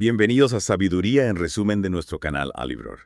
Bienvenidos a Sabiduría en resumen de nuestro canal Alibor.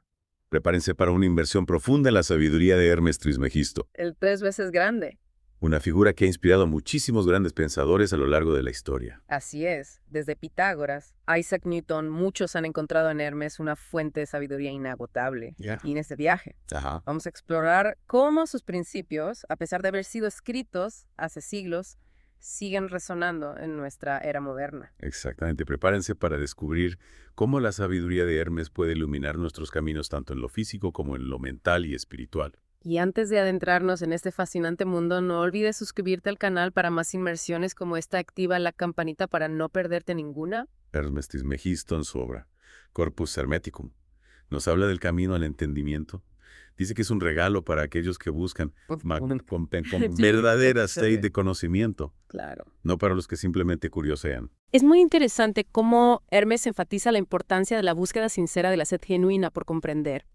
Prepárense para una inversión profunda en la sabiduría de Hermes Trismegisto, El 3 veces grande. una figura que ha inspirado a muchísimos grandes pensadores a lo largo de la historia. Así es, desde Pitágoras, Isaac Newton, muchos han encontrado en Hermes una fuente de sabiduría inagotable. Ya. Y en este viaje Ajá. vamos a explorar cómo sus principios, a pesar de haber sido escritos hace siglos, siguen resonando en nuestra era moderna. Exactamente, prepárense para descubrir cómo la sabiduría de Hermes puede iluminar nuestros caminos tanto en lo físico como en lo mental y espiritual. Y antes de adentrarnos en este fascinante mundo, no olvides suscribirte al canal para más inmersiones como esta. Activa la campanita para no perderte ninguna. Hermes Trismegisto en su obra Corpus Hermeticum nos habla del camino al entendimiento. Dice que es un regalo para aquellos que buscan con verdadera sed de conocimiento, Claro. no para los que simplemente curiosean. Es muy interesante cómo Hermes enfatiza la importancia de la búsqueda sincera de la sed genuina por comprender.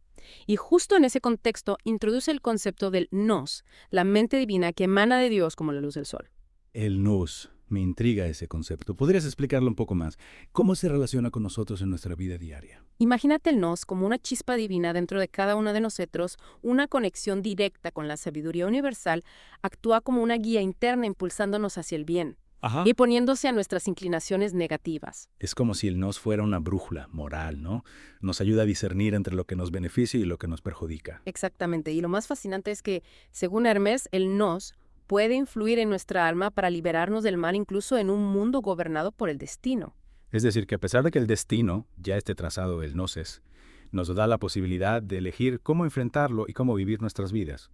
Y justo en ese contexto introduce el concepto del nous, la mente divina que emana de Dios como la luz del sol. El nous. Me intriga ese concepto. ¿Podrías explicarlo un poco más? ¿Cómo se relaciona con nosotros en nuestra vida diaria? Imagínate el nous como una chispa divina dentro de cada uno de nosotros, una conexión directa con la sabiduría universal, actúa como una guía interna impulsándonos hacia el bien Ajá. y poniéndose a nuestras inclinaciones negativas. Es como si el nous fuera una brújula moral, ¿no? Nos ayuda a discernir entre lo que nos beneficia y lo que nos perjudica. Exactamente, y lo más fascinante es que, según Hermes, el nous puede influir en nuestra alma para liberarnos del mal incluso en un mundo gobernado por el destino. Es decir, que a pesar de que el destino ya esté trazado el gnosis, nos da la posibilidad de elegir cómo enfrentarlo y cómo vivir nuestras vidas.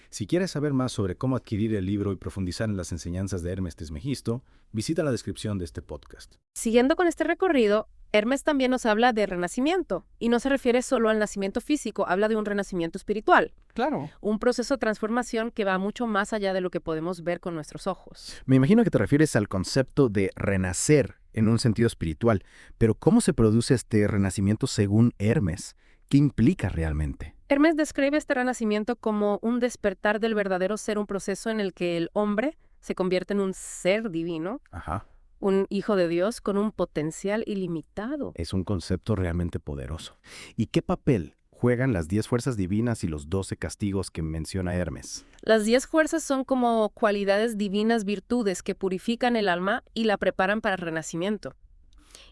Si quieres saber más sobre cómo adquirir el libro y profundizar en las enseñanzas de Hermes Trismegisto, visita la descripción de este podcast. Siguiendo con este recorrido, Hermes también nos habla de renacimiento, y no se refiere solo al nacimiento físico, habla de un renacimiento espiritual, Claro. un proceso de transformación que va mucho más allá de lo que podemos ver con nuestros ojos. Me imagino que te refieres al concepto de renacer en un sentido espiritual, pero ¿cómo se produce este renacimiento según Hermes? ¿Qué implica realmente? Hermes describe este renacimiento como un despertar del verdadero ser, un proceso en el que el hombre se convierte en un ser divino, Ajá. un hijo de Dios con un potencial ilimitado. Es un concepto realmente poderoso. ¿Y qué papel juegan las 10 fuerzas divinas y los 12 castigos que menciona Hermes? Las 10 fuerzas son como cualidades divinas, virtudes que purifican el alma y la preparan para el renacimiento.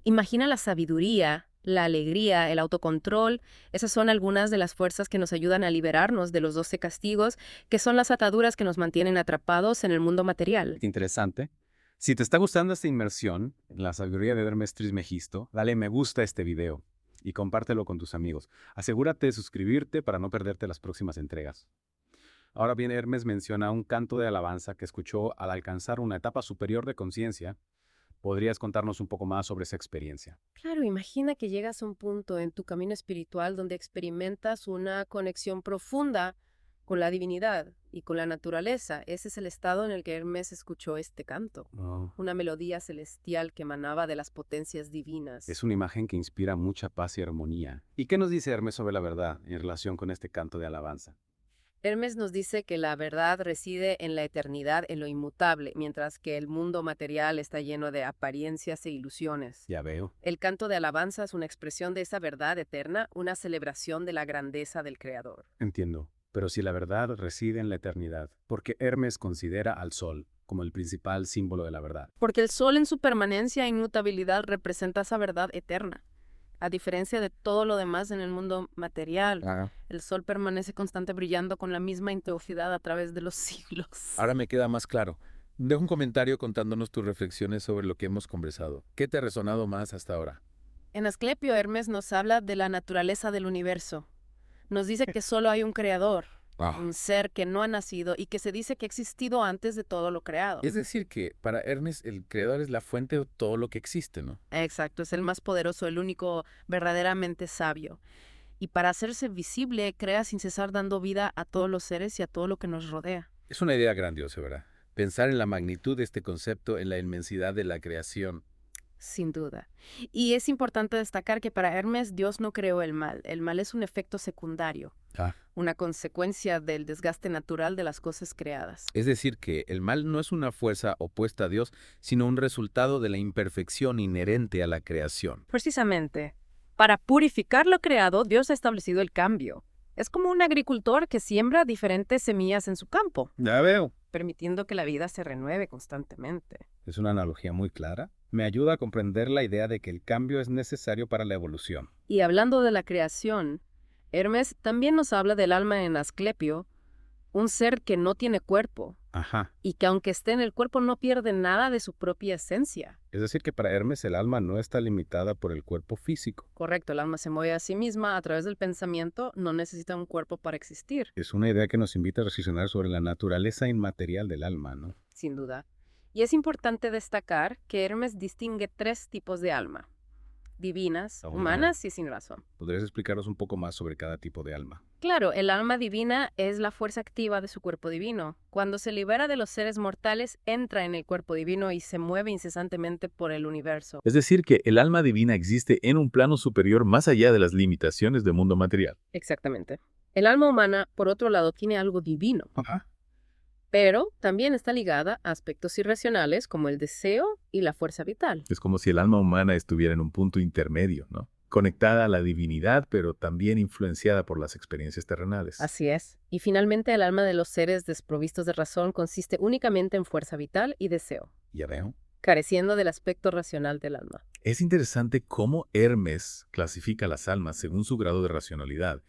Imagina la sabiduría, la alegría, el autocontrol. Esas son algunas de las fuerzas que nos ayudan a liberarnos de los 12 castigos, que son las ataduras que nos mantienen atrapados en el mundo material. Interesante. Si te está gustando esta inmersión en la sabiduría de Hermes Trismegisto, dale me gusta a este video y compártelo con tus amigos. Asegúrate de suscribirte para no perderte las próximas entregas. Ahora bien, Hermes menciona un canto de alabanza que escuchó al alcanzar una etapa superior de conciencia. ¿Podrías contarnos un poco más sobre esa experiencia? Claro, imagina que llegas a un punto en tu camino espiritual donde experimentas una conexión profunda con la divinidad y con la naturaleza. Ese es el estado en el que Hermes escuchó este canto, una melodía celestial que emanaba de las potencias divinas. Es una imagen que inspira mucha paz y armonía. ¿Y qué nos dice Hermes sobre la verdad en relación con este canto de alabanza? Hermes nos dice que la verdad reside en la eternidad, en lo inmutable, mientras que el mundo material está lleno de apariencias e ilusiones. Ya veo. El canto de alabanza es una expresión de esa verdad eterna, una celebración de la grandeza del Creador. Entiendo. Pero si la verdad reside en la eternidad, ¿por qué Hermes considera al sol como el principal símbolo de la verdad? Porque el sol en su permanencia e inmutabilidad representa esa verdad eterna. A diferencia de todo lo demás en el mundo material, el sol permanece constante brillando con la misma intensidad a través de los siglos. Ahora me queda más claro. Deja un comentario contándonos tus reflexiones sobre lo que hemos conversado. ¿Qué te ha resonado más hasta ahora? En Asclepio, Hermes nos habla de la naturaleza del universo. Nos dice que solo hay un creador, un ser que no ha nacido y que se dice que ha existido antes de todo lo creado. Es decir que para Hermes el creador es la fuente de todo lo que existe, ¿no? Exacto, es el más poderoso, el único verdaderamente sabio. Y para hacerse visible, crea sin cesar dando vida a todos los seres y a todo lo que nos rodea. Es una idea grandiosa, ¿verdad? Pensar en la magnitud de este concepto, en la inmensidad de la creación. Sin duda. Y es importante destacar que para Hermes Dios no creó el mal. El mal es un efecto secundario, una consecuencia del desgaste natural de las cosas creadas. Es decir, que el mal no es una fuerza opuesta a Dios, sino un resultado de la imperfección inherente a la creación. Precisamente, para purificar lo creado, Dios ha establecido el cambio. Es como un agricultor que siembra diferentes semillas en su campo, Ya veo. permitiendo que la vida se renueve constantemente. Es una analogía muy clara. Me ayuda a comprender la idea de que el cambio es necesario para la evolución. Y hablando de la creación, Hermes también nos habla del alma en Asclepio, un ser que no tiene cuerpo Ajá. y que aunque esté en el cuerpo no pierde nada de su propia esencia. Es decir, que para Hermes el alma no está limitada por el cuerpo físico. Correcto, el alma se mueve a sí misma a través del pensamiento, no necesita un cuerpo para existir, Es una idea que nos invita a reflexionar sobre la naturaleza inmaterial del alma, ¿no? sin duda. Y es importante destacar que Hermes distingue 3 tipos de alma: divinas, humanas y sin razón. ¿Podrías explicarnos un poco más sobre cada tipo de alma? Claro, el alma divina es la fuerza activa de su cuerpo divino. Cuando se libera de los seres mortales, entra en el cuerpo divino y se mueve incesantemente por el universo. Es decir, que el alma divina existe en un plano superior más allá de las limitaciones del mundo material. Exactamente. El alma humana, por otro lado, tiene algo divino, Ajá. pero también está ligada a aspectos irracionales como el deseo y la fuerza vital. Es como si el alma humana estuviera en un punto intermedio, ¿no? Conectada a la divinidad, pero también influenciada por las experiencias terrenales. Así es. Y finalmente, el alma de los seres desprovistos de razón consiste únicamente en fuerza vital y deseo, Ya veo. careciendo del aspecto racional del alma. Es interesante cómo Hermes clasifica las almas según su grado de racionalidad.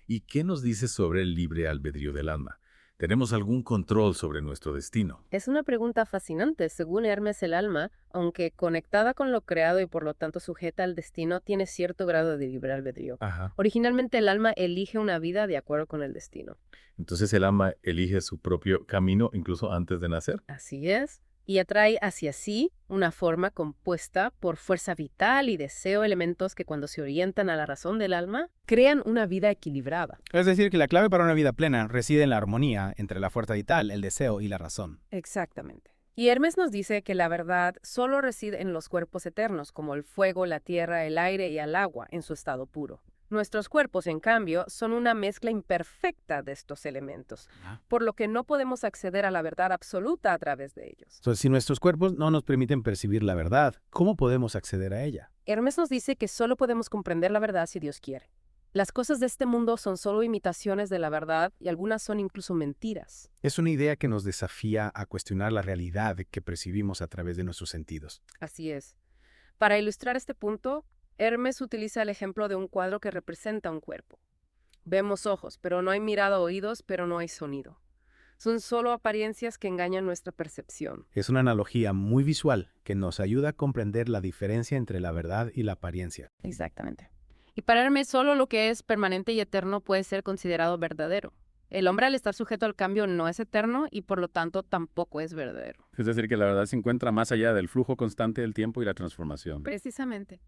¿Y qué nos dice sobre el libre albedrío del alma? ¿Tenemos algún control sobre nuestro destino? Es una pregunta fascinante. Según Hermes, el alma, aunque conectada con lo creado y por lo tanto sujeta al destino, tiene cierto grado de libre albedrío. Ajá. Originalmente, el alma elige una vida de acuerdo con el destino. Entonces el alma elige su propio camino incluso antes de nacer. Así es. Y atrae hacia sí una forma compuesta por fuerza vital y deseo, elementos que cuando se orientan a la razón del alma, crean una vida equilibrada. Es decir, que la clave para una vida plena reside en la armonía entre la fuerza vital, el deseo y la razón. Exactamente. Y Hermes nos dice que la verdad solo reside en los cuerpos eternos, como el fuego, la tierra, el aire y el agua, en su estado puro. Nuestros cuerpos, en cambio, son una mezcla imperfecta de estos elementos, por lo que no podemos acceder a la verdad absoluta a través de ellos. Entonces, si nuestros cuerpos no nos permiten percibir la verdad, ¿cómo podemos acceder a ella? Hermes nos dice que solo podemos comprender la verdad si Dios quiere. Las cosas de este mundo son solo imitaciones de la verdad y algunas son incluso mentiras. Es una idea que nos desafía a cuestionar la realidad que percibimos a través de nuestros sentidos. Así es. Para ilustrar este punto, Hermes utiliza el ejemplo de un cuadro que representa un cuerpo. Vemos ojos, pero no hay mirada, oídos, pero no hay sonido. Son solo apariencias que engañan nuestra percepción. Es una analogía muy visual que nos ayuda a comprender la diferencia entre la verdad y la apariencia. Exactamente. Y para Hermes, solo lo que es permanente y eterno puede ser considerado verdadero. El hombre, al estar sujeto al cambio, no es eterno y por lo tanto tampoco es verdadero. Es decir, que la verdad se encuentra más allá del flujo constante del tiempo y la transformación. Precisamente.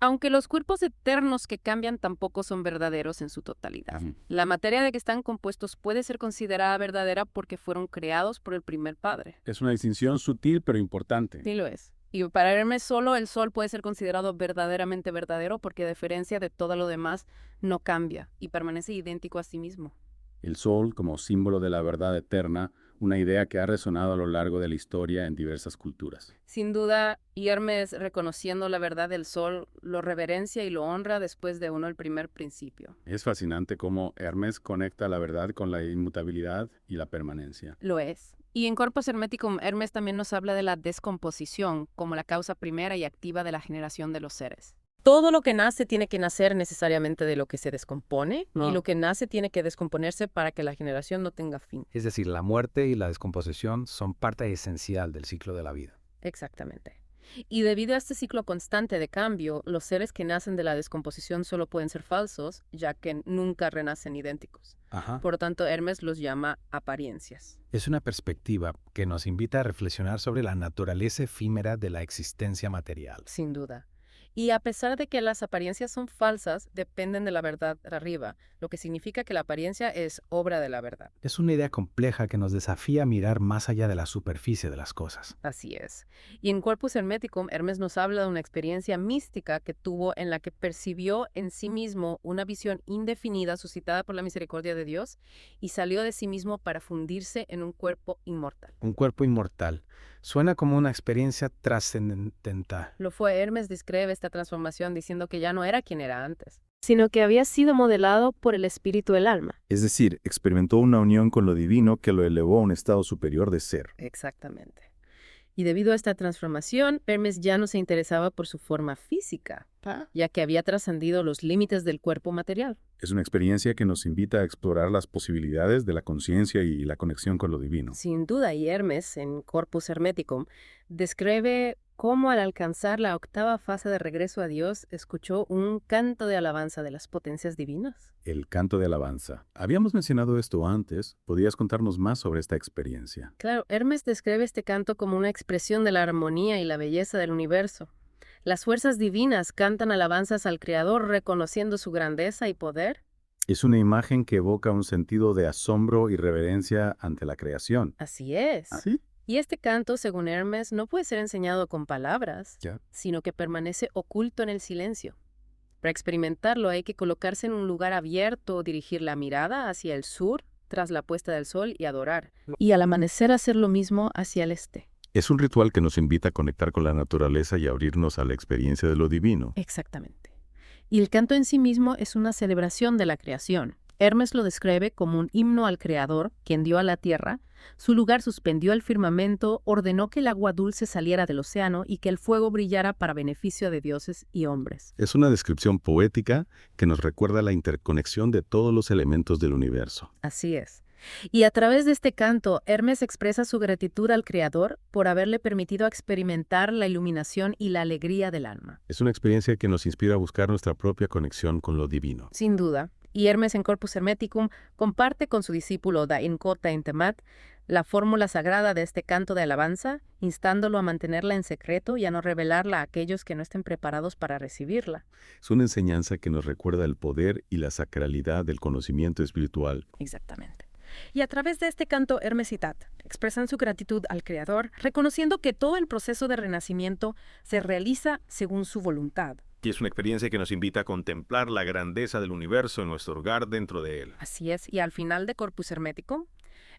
Aunque los cuerpos eternos que cambian tampoco son verdaderos en su totalidad. Ujú. La materia de que están compuestos puede ser considerada verdadera porque fueron creados por el primer padre. Es una distinción sutil pero importante. Sí lo es. Y para Hermes solo el sol puede ser considerado verdaderamente verdadero porque a diferencia de todo lo demás no cambia y permanece idéntico a sí mismo. El sol como símbolo de la verdad eterna, una idea que ha resonado a lo largo de la historia en diversas culturas. Sin duda, y Hermes, reconociendo la verdad del sol, lo reverencia y lo honra después de uno el primer principio. Es fascinante cómo Hermes conecta la verdad con la inmutabilidad y la permanencia. Lo es. Y en Corpus Hermeticum, Hermes también nos habla de la descomposición como la causa primera y activa de la generación de los seres. Todo lo que nace tiene que nacer necesariamente de lo que se descompone, y lo que nace tiene que descomponerse para que la generación no tenga fin. Es decir, la muerte y la descomposición son parte esencial del ciclo de la vida. Exactamente. Y debido a este ciclo constante de cambio, los seres que nacen de la descomposición solo pueden ser falsos, ya que nunca renacen idénticos. Por lo tanto, Hermes los llama apariencias. Es una perspectiva que nos invita a reflexionar sobre la naturaleza efímera de la existencia material. Sin duda. Y a pesar de que las apariencias son falsas, dependen de la verdad de arriba, lo que significa que la apariencia es obra de la verdad. Es una idea compleja que nos desafía a mirar más allá de la superficie de las cosas. Así es. Y en Corpus Hermeticum, Hermes nos habla de una experiencia mística que tuvo en la que percibió en sí mismo una visión indefinida suscitada por la misericordia de Dios y salió de sí mismo para fundirse en un cuerpo inmortal. Un cuerpo inmortal. Suena como una experiencia trascendental. Lo fue. Hermes describe esta transformación diciendo que ya no era quien era antes, sino que había sido modelado por el espíritu del alma. Es decir, experimentó una unión con lo divino que lo elevó a un estado superior de ser. Exactamente. Y debido a esta transformación, Hermes ya no se interesaba por su forma física, ya que había trascendido los límites del cuerpo material. Es una experiencia que nos invita a explorar las posibilidades de la conciencia y la conexión con lo divino. Sin duda, y Hermes, en Corpus Hermeticum, describe cómo al alcanzar la octava fase de regreso a Dios, escuchó un canto de alabanza de las potencias divinas. El canto de alabanza. Habíamos mencionado esto antes. ¿Podrías contarnos más sobre esta experiencia? Claro, Hermes describe este canto como una expresión de la armonía y la belleza del universo. Las fuerzas divinas cantan alabanzas al Creador reconociendo su grandeza y poder. Es una imagen que evoca un sentido de asombro y reverencia ante la creación. Así es. ¿Sí? Y este canto, según Hermes, no puede ser enseñado con palabras, sino que permanece oculto en el silencio. Para experimentarlo hay que colocarse en un lugar abierto o dirigir la mirada hacia el sur tras la puesta del sol y adorar. Y al amanecer hacer lo mismo hacia el este. Es un ritual que nos invita a conectar con la naturaleza y abrirnos a la experiencia de lo divino. Exactamente. Y el canto en sí mismo es una celebración de la creación. Hermes lo describe como un himno al Creador, quien dio a la tierra. Su lugar suspendió el firmamento, ordenó que el agua dulce saliera del océano y que el fuego brillara para beneficio de dioses y hombres. Es una descripción poética que nos recuerda la interconexión de todos los elementos del universo. Así es. Y a través de este canto, Hermes expresa su gratitud al Creador por haberle permitido experimentar la iluminación y la alegría del alma. Es una experiencia que nos inspira a buscar nuestra propia conexión con lo divino. Sin duda. Y Hermes en Corpus Hermeticum comparte con su discípulo Dainkota en Temat la fórmula sagrada de este canto de alabanza, instándolo a mantenerla en secreto y a no revelarla a aquellos que no estén preparados para recibirla. Es una enseñanza que nos recuerda el poder y la sacralidad del conocimiento espiritual. Exactamente. Y a través de este canto, Hermes y Tat expresan su gratitud al Creador, reconociendo que todo el proceso de renacimiento se realiza según su voluntad. Y es una experiencia que nos invita a contemplar la grandeza del universo en nuestro hogar dentro de él. Así es, y al final de Corpus Hermeticum,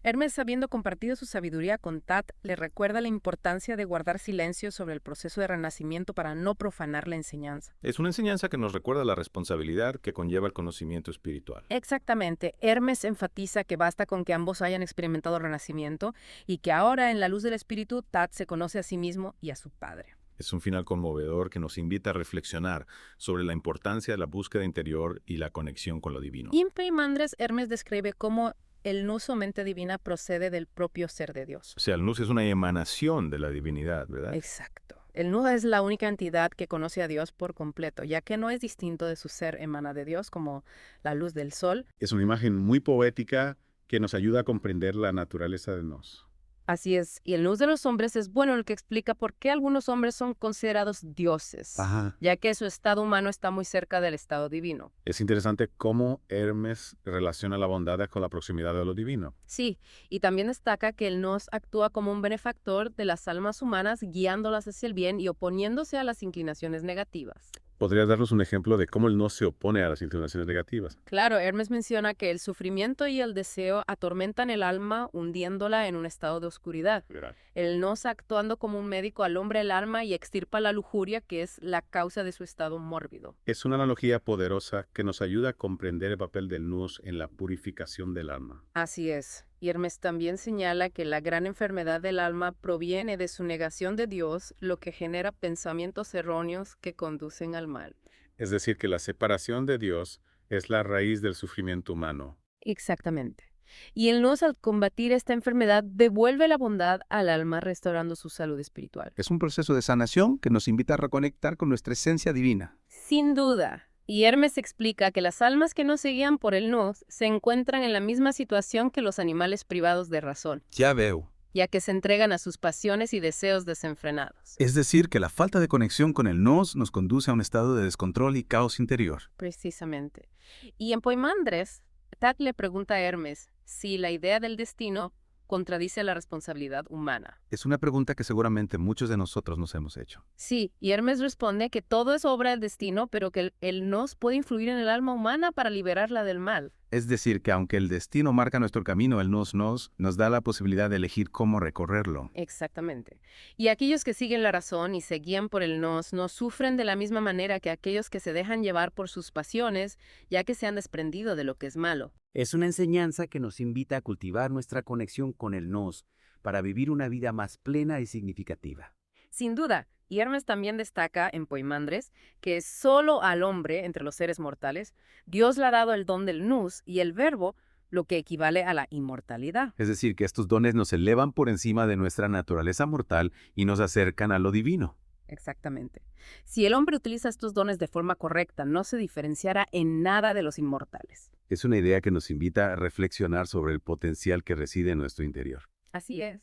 Hermes, habiendo compartido su sabiduría con Tat, le recuerda la importancia de guardar silencio sobre el proceso de renacimiento para no profanar la enseñanza. Es una enseñanza que nos recuerda la responsabilidad que conlleva el conocimiento espiritual. Exactamente. Hermes enfatiza que basta con que ambos hayan experimentado renacimiento y que ahora, en la luz del espíritu, Tat se conoce a sí mismo y a su padre. Es un final conmovedor que nos invita a reflexionar sobre la importancia de la búsqueda interior y la conexión con lo divino. Y en Peimandres, Hermes describe cómo el nous o mente divina procede del propio ser de Dios. O sea, el nous es una emanación de la divinidad, ¿verdad? Exacto. El nous es la única entidad que conoce a Dios por completo, ya que no es distinto de su ser emana de Dios, como la luz del sol. Es una imagen muy poética que nos ayuda a comprender la naturaleza de nos. Así es, y el nous de los hombres es bueno el que explica por qué algunos hombres son considerados dioses, ya que su estado humano está muy cerca del estado divino. Es interesante cómo Hermes relaciona la bondad con la proximidad de lo divino. Sí, y también destaca que el nous actúa como un benefactor de las almas humanas, guiándolas hacia el bien y oponiéndose a las inclinaciones negativas. ¿Podrías darnos un ejemplo de cómo el no se opone a las inclinaciones negativas? Claro, Hermes menciona que el sufrimiento y el deseo atormentan el alma, hundiéndola en un estado de oscuridad. El nos actuando como un médico alumbra el alma y extirpa la lujuria, que es la causa de su estado mórbido. Es una analogía poderosa que nos ayuda a comprender el papel del nous en la purificación del alma. Así es. Y Hermes también señala que la gran enfermedad del alma proviene de su negación de Dios, lo que genera pensamientos erróneos que conducen al mal. Es decir, que la separación de Dios es la raíz del sufrimiento humano. Exactamente. Y el nous, al combatir esta enfermedad, devuelve la bondad al alma, restaurando su salud espiritual. Es un proceso de sanación que nos invita a reconectar con nuestra esencia divina. Sin duda. Y Hermes explica que las almas que no se guían por el nous se encuentran en la misma situación que los animales privados de razón. Ya veo. ya que se entregan a sus pasiones y deseos desenfrenados. Es decir, que la falta de conexión con el nos nos conduce a un estado de descontrol y caos interior. Precisamente. Y en Poimandres, Tat le pregunta a Hermes si la idea del destino contradice la responsabilidad humana. Es una pregunta que seguramente muchos de nosotros nos hemos hecho. Sí, y Hermes responde que todo es obra del destino, pero que el nos puede influir en el alma humana para liberarla del mal. Es decir, que aunque el destino marca nuestro camino, el nos da la posibilidad de elegir cómo recorrerlo. Exactamente. Y aquellos que siguen la razón y se guían por el nos no sufren de la misma manera que aquellos que se dejan llevar por sus pasiones, ya que se han desprendido de lo que es malo. Es una enseñanza que nos invita a cultivar nuestra conexión con el nos para vivir una vida más plena y significativa. Sin duda, y Hermes también destaca en Poimandres que solo al hombre, entre los seres mortales, Dios le ha dado el don del nous y el verbo, lo que equivale a la inmortalidad. Es decir, que estos dones nos elevan por encima de nuestra naturaleza mortal y nos acercan a lo divino. Exactamente. Si el hombre utiliza estos dones de forma correcta, no se diferenciará en nada de los inmortales. Es una idea que nos invita a reflexionar sobre el potencial que reside en nuestro interior. Así es.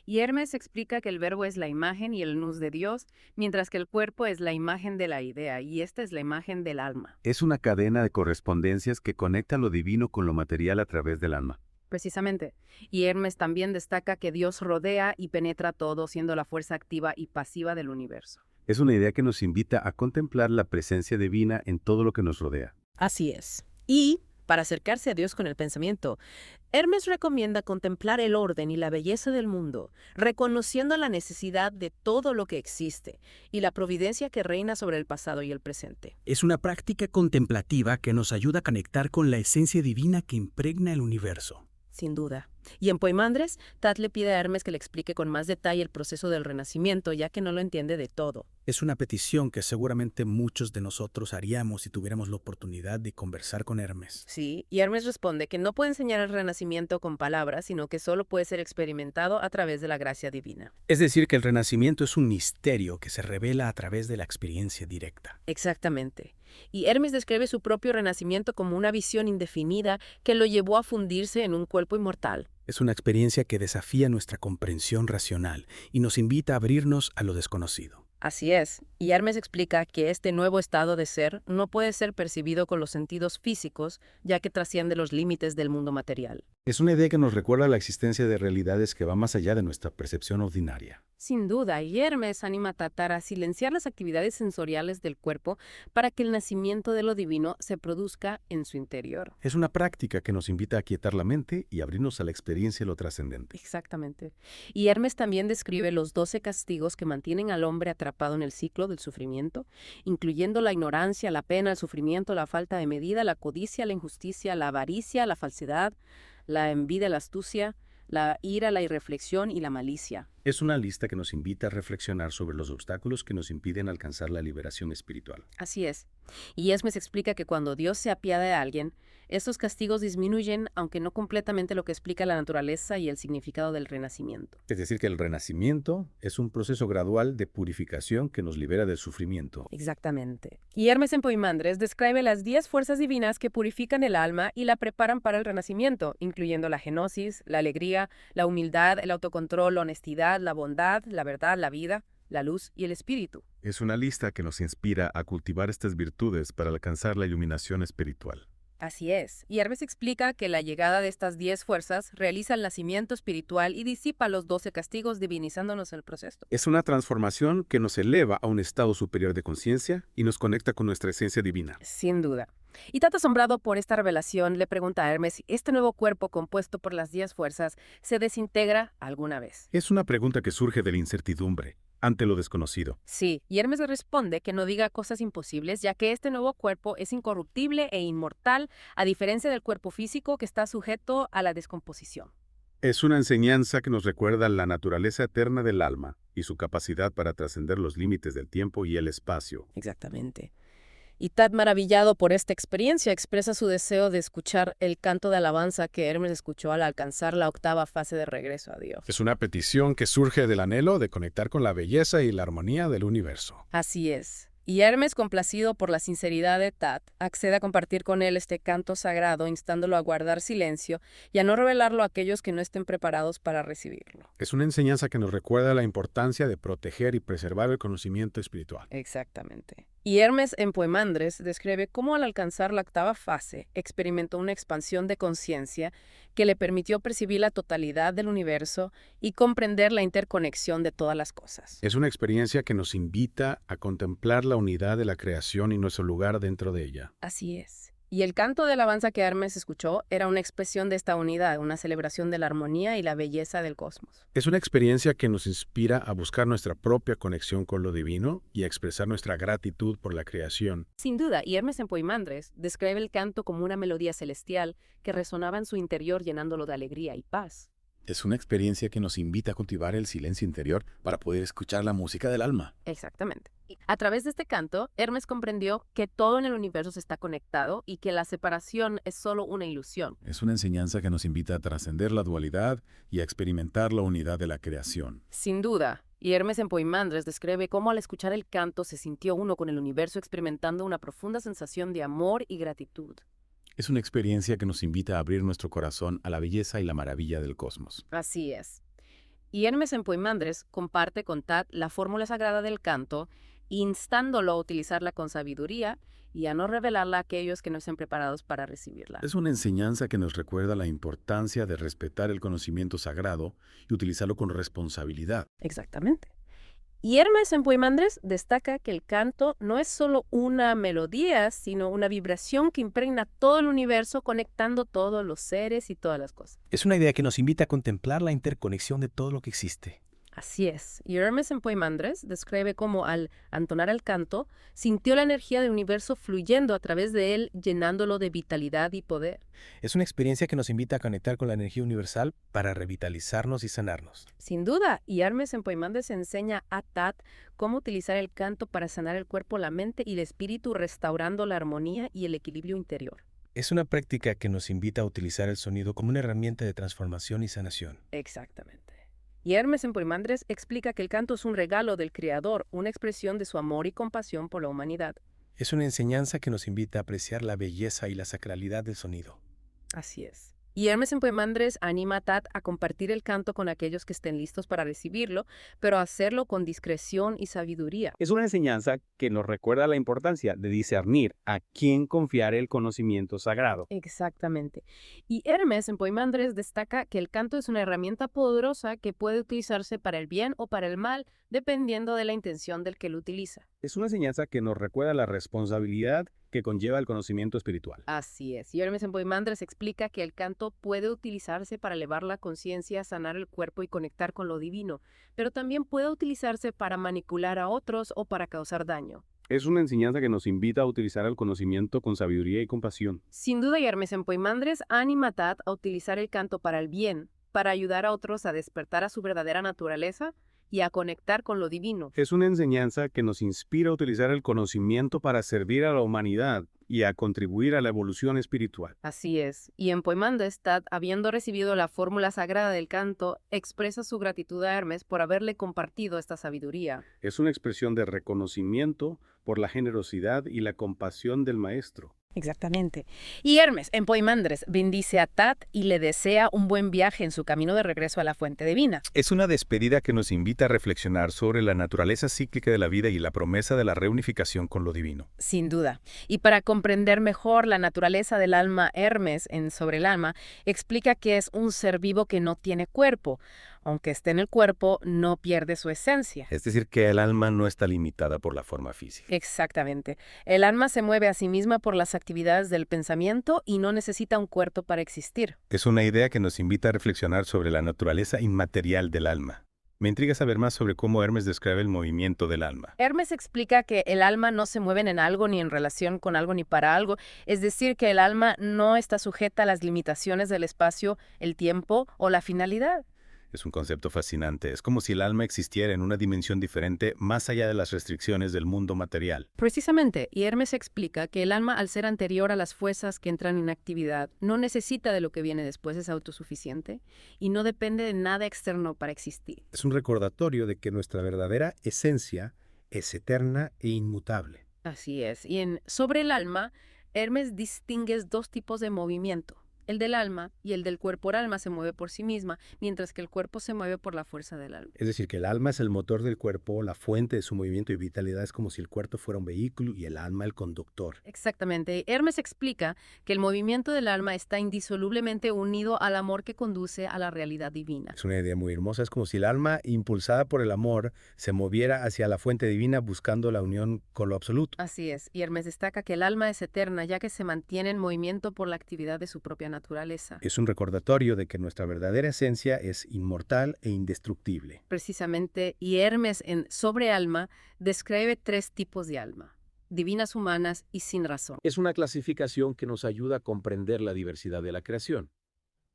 Y Hermes explica que el verbo es la imagen y el nous de Dios, mientras que el cuerpo es la imagen de la idea, y esta es la imagen del alma. Es una cadena de correspondencias que conecta lo divino con lo material a través del alma. Precisamente. Y Hermes también destaca que Dios rodea y penetra todo, siendo la fuerza activa y pasiva del universo. Es una idea que nos invita a contemplar la presencia divina en todo lo que nos rodea. Así es. Y, para acercarse a Dios con el pensamiento, Hermes recomienda contemplar el orden y la belleza del mundo, reconociendo la necesidad de todo lo que existe y la providencia que reina sobre el pasado y el presente. Es una práctica contemplativa que nos ayuda a conectar con la esencia divina que impregna el universo. Sin duda. Y en Poimandres, Tat le pide a Hermes que le explique con más detalle el proceso del renacimiento, ya que no lo entiende de todo. Es una petición que seguramente muchos de nosotros haríamos si tuviéramos la oportunidad de conversar con Hermes. Sí, y Hermes responde que no puede enseñar el renacimiento con palabras, sino que solo puede ser experimentado a través de la gracia divina. Es decir, que el renacimiento es un misterio que se revela a través de la experiencia directa. Exactamente. Y Hermes describe su propio renacimiento como una visión indefinida que lo llevó a fundirse en un cuerpo inmortal. Es una experiencia que desafía nuestra comprensión racional y nos invita a abrirnos a lo desconocido. Así es, y Hermes explica que este nuevo estado de ser no puede ser percibido con los sentidos físicos, ya que trasciende los límites del mundo material. Es una idea que nos recuerda la existencia de realidades que va más allá de nuestra percepción ordinaria. Sin duda, y Hermes anima a Tatar a silenciar las actividades sensoriales del cuerpo para que el nacimiento de lo divino se produzca en su interior. Es una práctica que nos invita a quietar la mente y abrirnos a la experiencia de lo trascendente. Exactamente. Y Hermes también describe los 12 castigos que mantienen al hombre atrapado en el ciclo del sufrimiento, incluyendo la ignorancia, la pena, el sufrimiento, la falta de medida, la codicia, la injusticia, la avaricia, la falsedad, la envidia, la astucia, la ira, la irreflexión y la malicia. Es una lista que nos invita a reflexionar sobre los obstáculos que nos impiden alcanzar la liberación espiritual. Así es. Y Hermes explica que cuando Dios se apiada de alguien, estos castigos disminuyen, aunque no completamente, lo que explica la naturaleza y el significado del renacimiento. Es decir, que el renacimiento es un proceso gradual de purificación que nos libera del sufrimiento. Exactamente. Y Hermes en Poimandres describe las 10 fuerzas divinas que purifican el alma y la preparan para el renacimiento, incluyendo la genosis, la alegría, la humildad, el autocontrol, la honestidad, la bondad, la verdad, la vida, la luz y el espíritu. Es una lista que nos inspira a cultivar estas virtudes para alcanzar la iluminación espiritual. Así es. Y Hermes explica que la llegada de estas 10 fuerzas realiza el nacimiento espiritual y disipa los 12 castigos, divinizándonos el proceso. Es una transformación que nos eleva a un estado superior de conciencia y nos conecta con nuestra esencia divina. Sin duda. Y Tat, asombrado por esta revelación, le pregunta a Hermes si este nuevo cuerpo compuesto por las 10 fuerzas se desintegra alguna vez. Es una pregunta que surge de la incertidumbre ante lo desconocido. Sí, y Hermes le responde que no diga cosas imposibles, ya que este nuevo cuerpo es incorruptible e inmortal, a diferencia del cuerpo físico que está sujeto a la descomposición. Es una enseñanza que nos recuerda la naturaleza eterna del alma y su capacidad para trascender los límites del tiempo y el espacio. Exactamente. Y Tat, maravillado por esta experiencia, expresa su deseo de escuchar el canto de alabanza que Hermes escuchó al alcanzar la 8ª fase de regreso a Dios. Es una petición que surge del anhelo de conectar con la belleza y la armonía del universo. Así es. Y Hermes, complacido por la sinceridad de Tat, accede a compartir con él este canto sagrado, instándolo a guardar silencio y a no revelarlo a aquellos que no estén preparados para recibirlo. Es una enseñanza que nos recuerda la importancia de proteger y preservar el conocimiento espiritual. Exactamente. Y Hermes en Poimandres describe cómo al alcanzar la octava fase experimentó una expansión de conciencia que le permitió percibir la totalidad del universo y comprender la interconexión de todas las cosas. Es una experiencia que nos invita a contemplar la unidad de la creación y nuestro lugar dentro de ella. Así es. Y el canto de alabanza que Hermes escuchó era una expresión de esta unidad, una celebración de la armonía y la belleza del cosmos. Es una experiencia que nos inspira a buscar nuestra propia conexión con lo divino y a expresar nuestra gratitud por la creación. Sin duda, y Hermes en Poimandres describe el canto como una melodía celestial que resonaba en su interior llenándolo de alegría y paz. Es una experiencia que nos invita a cultivar el silencio interior para poder escuchar la música del alma. Exactamente. A través de este canto, Hermes comprendió que todo en el universo está conectado y que la separación es solo una ilusión. Es una enseñanza que nos invita a trascender la dualidad y a experimentar la unidad de la creación. Sin duda. Y Hermes en Poimandres describe cómo al escuchar el canto se sintió uno con el universo experimentando una profunda sensación de amor y gratitud. Es una experiencia que nos invita a abrir nuestro corazón a la belleza y la maravilla del cosmos. Así es. Y Hermes en Poimandres comparte con Tat la fórmula sagrada del canto, instándolo a utilizarla con sabiduría y a no revelarla a aquellos que no estén preparados para recibirla. Es una enseñanza que nos recuerda la importancia de respetar el conocimiento sagrado y utilizarlo con responsabilidad. Exactamente. Y Hermes en Poimandres destaca que el canto no es solo una melodía, sino una vibración que impregna todo el universo, conectando todos los seres y todas las cosas. Es una idea que nos invita a contemplar la interconexión de todo lo que existe. Así es. Y Hermes en Poimandres describe cómo al entonar el canto, sintió la energía del universo fluyendo a través de él, llenándolo de vitalidad y poder. Es una experiencia que nos invita a conectar con la energía universal para revitalizarnos y sanarnos. Sin duda, y Hermes en Poimandres enseña a Tat cómo utilizar el canto para sanar el cuerpo, la mente y el espíritu, restaurando la armonía y el equilibrio interior. Es una práctica que nos invita a utilizar el sonido como una herramienta de transformación y sanación. Exactamente. Y Hermes en Poimandres explica que el canto es un regalo del Creador, una expresión de su amor y compasión por la humanidad. Es una enseñanza que nos invita a apreciar la belleza y la sacralidad del sonido. Así es. Y Hermes en Poimandres anima a Tat a compartir el canto con aquellos que estén listos para recibirlo, pero a hacerlo con discreción y sabiduría. Es una enseñanza que nos recuerda la importancia de discernir a quién confiar el conocimiento sagrado. Exactamente. Y Hermes en Poimandres destaca que el canto es una herramienta poderosa que puede utilizarse para el bien o para el mal, dependiendo de la intención del que lo utiliza. Es una enseñanza que nos recuerda la responsabilidad que conlleva el conocimiento espiritual. Así es. Y Hermes en Poimandres explica que el canto puede utilizarse para elevar la conciencia, sanar el cuerpo y conectar con lo divino, pero también puede utilizarse para manipular a otros o para causar daño. Es una enseñanza que nos invita a utilizar el conocimiento con sabiduría y compasión. Sin duda, y Hermes en Poimandres anima a Tat a utilizar el canto para el bien, para ayudar a otros a despertar a su verdadera naturaleza y a conectar con lo divino. Es una enseñanza que nos inspira a utilizar el conocimiento para servir a la humanidad y a contribuir a la evolución espiritual. Así es. Y en Poimandres, Tat, habiendo recibido la fórmula sagrada del canto, expresa su gratitud a Hermes por haberle compartido esta sabiduría. Es una expresión de reconocimiento por la generosidad y la compasión del maestro. Exactamente. Y Hermes, en Poimandres, bendice a Tat y le desea un buen viaje en su camino de regreso a la fuente divina. Es una despedida que nos invita a reflexionar sobre la naturaleza cíclica de la vida y la promesa de la reunificación con lo divino. Sin duda. Y para comprender mejor la naturaleza del alma, Hermes, en Sobre el alma, explica que es un ser vivo que no tiene cuerpo. Aunque esté en el cuerpo, no pierde su esencia. Es decir, que el alma no está limitada por la forma física. Exactamente. El alma se mueve a sí misma por las actividades del pensamiento y no necesita un cuerpo para existir. Es una idea que nos invita a reflexionar sobre la naturaleza inmaterial del alma. Me intriga saber más sobre cómo Hermes describe el movimiento del alma. Hermes explica que el alma no se mueve en algo, ni en relación con algo, ni para algo. Es decir, que el alma no está sujeta a las limitaciones del espacio, el tiempo o la finalidad. Es un concepto fascinante. Es como si el alma existiera en una dimensión diferente más allá de las restricciones del mundo material. Precisamente, y Hermes explica que el alma, al ser anterior a las fuerzas que entran en actividad, no necesita de lo que viene después, es autosuficiente y no depende de nada externo para existir. Es un recordatorio de que nuestra verdadera esencia es eterna e inmutable. Así es. Y sobre el alma, Hermes distingue dos tipos de movimiento. El del alma y el del cuerpo. El alma se mueve por sí misma, mientras que el cuerpo se mueve por la fuerza del alma. Es decir, que el alma es el motor del cuerpo, la fuente de su movimiento y vitalidad. Es como si el cuerpo fuera un vehículo y el alma el conductor. Exactamente. Hermes explica que el movimiento del alma está indisolublemente unido al amor que conduce a la realidad divina. Es una idea muy hermosa. Es como si el alma, impulsada por el amor, se moviera hacia la fuente divina buscando la unión con lo absoluto. Así es. Y Hermes destaca que el alma es eterna, ya que se mantiene en movimiento por la actividad de su propia naturaleza. Es un recordatorio de que nuestra verdadera esencia es inmortal e indestructible. Precisamente, y Hermes sobre alma describe 3 tipos de alma: divinas, humanas y sin razón. Es una clasificación que nos ayuda a comprender la diversidad de la creación.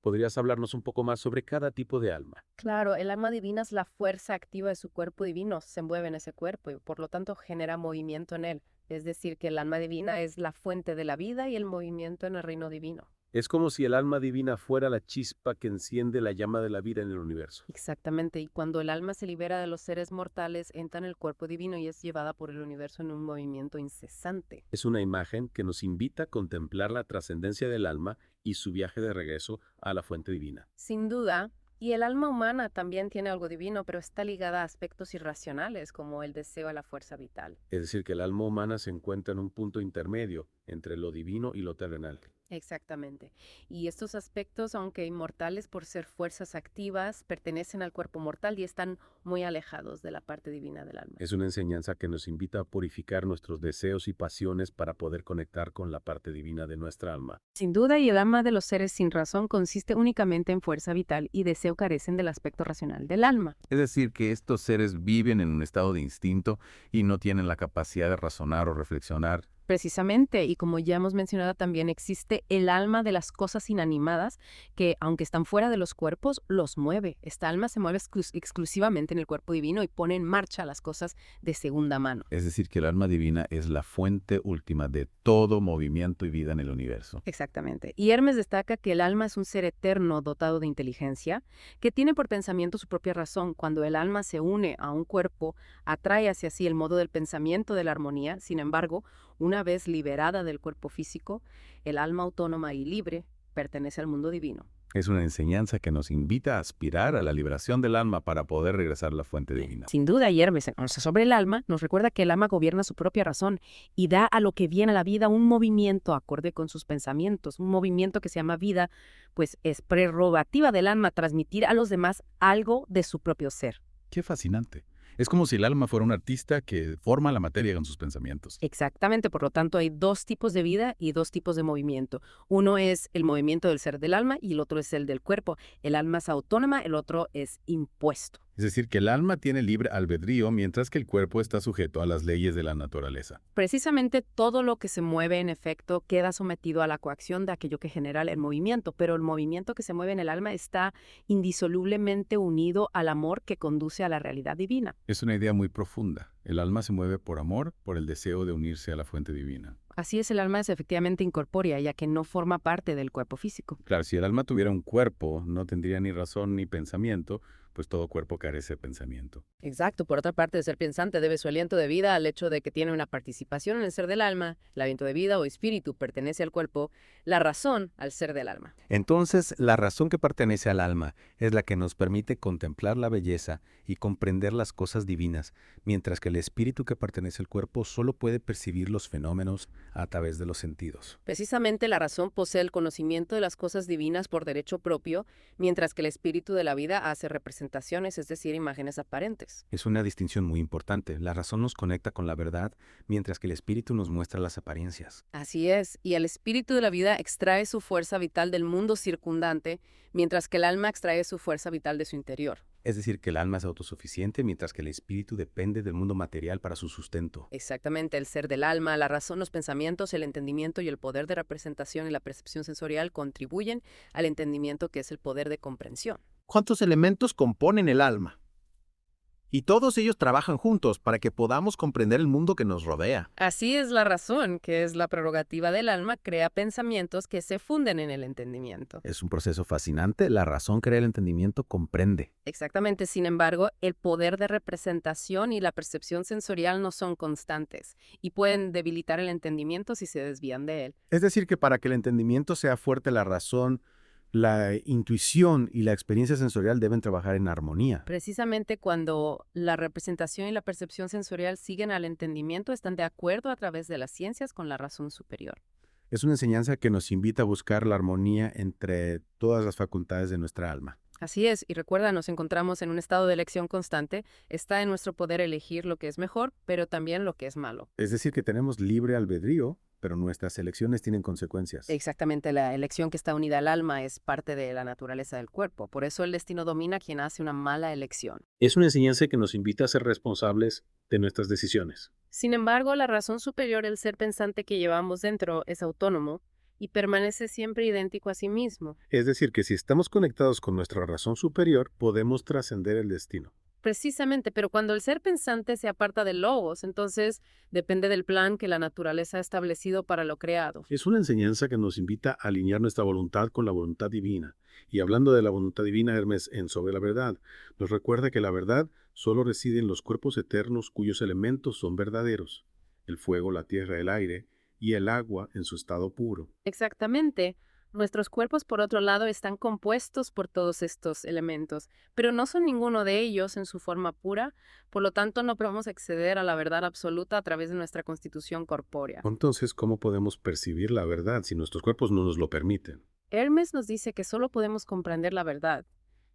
¿Podrías hablarnos un poco más sobre cada tipo de alma? Claro, el alma divina es la fuerza activa de su cuerpo divino, se mueve en ese cuerpo y por lo tanto genera movimiento en él. Es decir, que el alma divina es la fuente de la vida y el movimiento en el reino divino. Es como si el alma divina fuera la chispa que enciende la llama de la vida en el universo. Exactamente, y cuando el alma se libera de los seres mortales, entra en el cuerpo divino y es llevada por el universo en un movimiento incesante. Es una imagen que nos invita a contemplar la trascendencia del alma y su viaje de regreso a la fuente divina. Sin duda, y el alma humana también tiene algo divino, pero está ligada a aspectos irracionales como el deseo a la fuerza vital. Es decir, que el alma humana se encuentra en un punto intermedio entre lo divino y lo terrenal. Exactamente. Y estos aspectos, aunque inmortales por ser fuerzas activas, pertenecen al cuerpo mortal y están muy alejados de la parte divina del alma. Es una enseñanza que nos invita a purificar nuestros deseos y pasiones para poder conectar con la parte divina de nuestra alma. Sin duda, y el alma de los seres sin razón consiste únicamente en fuerza vital y deseo carecen del aspecto racional del alma. Es decir, que estos seres viven en un estado de instinto y no tienen la capacidad de razonar o reflexionar. Precisamente, y como ya hemos mencionado, también existe el alma de las cosas inanimadas que, aunque están fuera de los cuerpos, los mueve. Esta alma se mueve exclusivamente en el cuerpo divino y pone en marcha las cosas de segunda mano. Es decir, que el alma divina es la fuente última de todo movimiento y vida en el universo. Exactamente. Y Hermes destaca que el alma es un ser eterno dotado de inteligencia, que tiene por pensamiento su propia razón. Cuando el alma se une a un cuerpo, atrae hacia sí el modo del pensamiento de la armonía. Sin embargo, una vez liberada del cuerpo físico, el alma autónoma y libre pertenece al mundo divino. Es una enseñanza que nos invita a aspirar a la liberación del alma para poder regresar a la fuente divina. Sin duda, y Hermes, sobre el alma, nos recuerda que el alma gobierna su propia razón y da a lo que viene a la vida un movimiento acorde con sus pensamientos, un movimiento que se llama vida, pues es prerrogativa del alma transmitir a los demás algo de su propio ser. ¡Qué fascinante! Es como si el alma fuera un artista que forma la materia con sus pensamientos. Exactamente, por lo tanto hay 2 tipos de vida y 2 tipos de movimiento. Uno es el movimiento del ser del alma y el otro es el del cuerpo. El alma es autónoma, el otro es impuesto. Es decir, que el alma tiene libre albedrío mientras que el cuerpo está sujeto a las leyes de la naturaleza. Precisamente todo lo que se mueve, en efecto, queda sometido a la coacción de aquello que genera el movimiento, pero el movimiento que se mueve en el alma está indisolublemente unido al amor que conduce a la realidad divina. Es una idea muy profunda. El alma se mueve por amor, por el deseo de unirse a la fuente divina. Así es, el alma es efectivamente incorpórea, ya que no forma parte del cuerpo físico. Claro, si el alma tuviera un cuerpo, no tendría ni razón ni pensamiento, pues todo cuerpo carece de pensamiento. Exacto. Por otra parte, el ser pensante debe su aliento de vida al hecho de que tiene una participación en el ser del alma. El aliento de vida o espíritu pertenece al cuerpo, la razón al ser del alma. Entonces, la razón que pertenece al alma es la que nos permite contemplar la belleza y comprender las cosas divinas, mientras que el espíritu que pertenece al cuerpo solo puede percibir los fenómenos a través de los sentidos. Precisamente la razón posee el conocimiento de las cosas divinas por derecho propio, mientras que el espíritu de la vida hace representaciones, es decir, imágenes aparentes. Es una distinción muy importante. La razón nos conecta con la verdad, mientras que el espíritu nos muestra las apariencias. Así es, y el espíritu de la vida extrae su fuerza vital del mundo circundante, mientras que el alma extrae su fuerza vital de su interior. Es decir, que el alma es autosuficiente, mientras que el espíritu depende del mundo material para su sustento. Exactamente, el ser del alma, la razón, los pensamientos, el entendimiento y el poder de representación y la percepción sensorial contribuyen al entendimiento, que es el poder de comprensión. ¿Cuántos elementos componen el alma? Y todos ellos trabajan juntos para que podamos comprender el mundo que nos rodea. Así es la razón, que es la prerrogativa del alma, crea pensamientos que se funden en el entendimiento. Es un proceso fascinante. La razón crea el entendimiento, comprende. Exactamente, sin embargo, el poder de representación y la percepción sensorial no son constantes y pueden debilitar el entendimiento si se desvían de él. Es decir, que para que el entendimiento sea fuerte, la razón, la intuición y la experiencia sensorial deben trabajar en armonía. Precisamente cuando la representación y la percepción sensorial siguen al entendimiento, están de acuerdo a través de las ciencias con la razón superior. Es una enseñanza que nos invita a buscar la armonía entre todas las facultades de nuestra alma. Así es, y recuerda, nos encontramos en un estado de elección constante. Está en nuestro poder elegir lo que es mejor, pero también lo que es malo. Es decir, que tenemos libre albedrío, pero nuestras elecciones tienen consecuencias. Exactamente, la elección que está unida al alma es parte de la naturaleza del cuerpo. Por eso el destino domina a quien hace una mala elección. Es una enseñanza que nos invita a ser responsables de nuestras decisiones. Sin embargo, la razón superior, el ser pensante que llevamos dentro, es autónomo y permanece siempre idéntico a sí mismo. Es decir, que si estamos conectados con nuestra razón superior, podemos trascender el destino. Precisamente, pero cuando el ser pensante se aparta del logos, entonces depende del plan que la naturaleza ha establecido para lo creado. Es una enseñanza que nos invita a alinear nuestra voluntad con la voluntad divina. Y hablando de la voluntad divina, Hermes, en Sobre la Verdad, nos recuerda que la verdad solo reside en los cuerpos eternos cuyos elementos son verdaderos: el fuego, la tierra, el aire y el agua en su estado puro. Exactamente. Nuestros cuerpos, por otro lado, están compuestos por todos estos elementos, pero no son ninguno de ellos en su forma pura, por lo tanto no podemos acceder a la verdad absoluta a través de nuestra constitución corpórea. Entonces, ¿cómo podemos percibir la verdad si nuestros cuerpos no nos lo permiten? Hermes nos dice que solo podemos comprender la verdad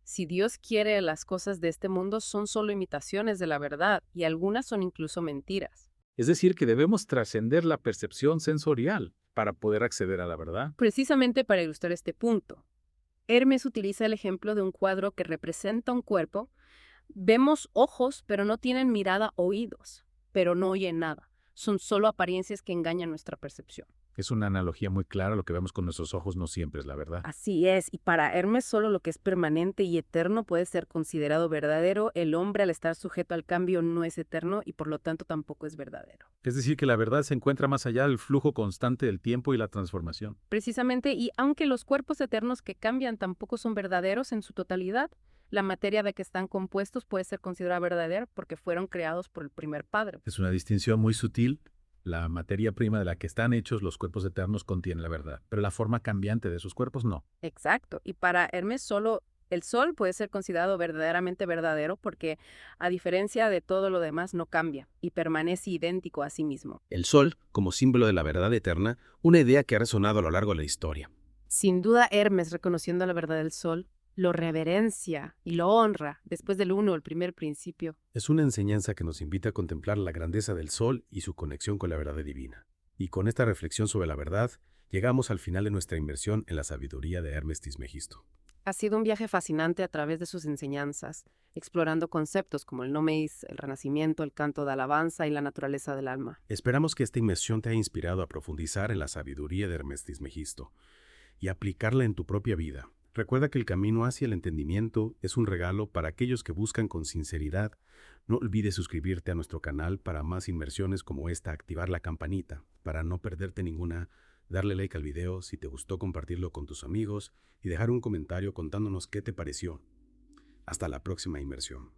si Dios quiere. Las cosas de este mundo son solo imitaciones de la verdad y algunas son incluso mentiras. Es decir, que debemos trascender la percepción sensorial para poder acceder a la verdad. Precisamente para ilustrar este punto, Hermes utiliza el ejemplo de un cuadro que representa un cuerpo. Vemos ojos, pero no tienen mirada, oídos, pero no oyen nada. Son solo apariencias que engañan nuestra percepción. Es una analogía muy clara. Lo que vemos con nuestros ojos no siempre es la verdad. Así es, y para Hermes solo lo que es permanente y eterno puede ser considerado verdadero. El hombre, al estar sujeto al cambio, no es eterno y por lo tanto tampoco es verdadero. Es decir, que la verdad se encuentra más allá del flujo constante del tiempo y la transformación. Precisamente, y aunque los cuerpos eternos que cambian tampoco son verdaderos en su totalidad, la materia de que están compuestos puede ser considerada verdadera porque fueron creados por el primer padre. Es una distinción muy sutil. La materia prima de la que están hechos los cuerpos eternos contiene la verdad, pero la forma cambiante de sus cuerpos no. Exacto, y para Hermes solo el sol puede ser considerado verdaderamente verdadero porque, a diferencia de todo lo demás, no cambia y permanece idéntico a sí mismo. El sol, como símbolo de la verdad eterna, una idea que ha resonado a lo largo de la historia. Sin duda, Hermes, reconociendo la verdad del sol, lo reverencia y lo honra después del uno, el primer principio. Es una enseñanza que nos invita a contemplar la grandeza del sol y su conexión con la verdad divina. Y con esta reflexión sobre la verdad, llegamos al final de nuestra inmersión en la sabiduría de Hermes Trismegisto. Ha sido un viaje fascinante a través de sus enseñanzas, explorando conceptos como el nomeis, el renacimiento, el canto de alabanza y la naturaleza del alma. Esperamos que esta inmersión te haya inspirado a profundizar en la sabiduría de Hermes Trismegisto y aplicarla en tu propia vida. Recuerda que el camino hacia el entendimiento es un regalo para aquellos que buscan con sinceridad. No olvides suscribirte a nuestro canal para más inmersiones como esta, activar la campanita para no perderte ninguna, darle like al video si te gustó, compartirlo con tus amigos y dejar un comentario contándonos qué te pareció. Hasta la próxima inmersión.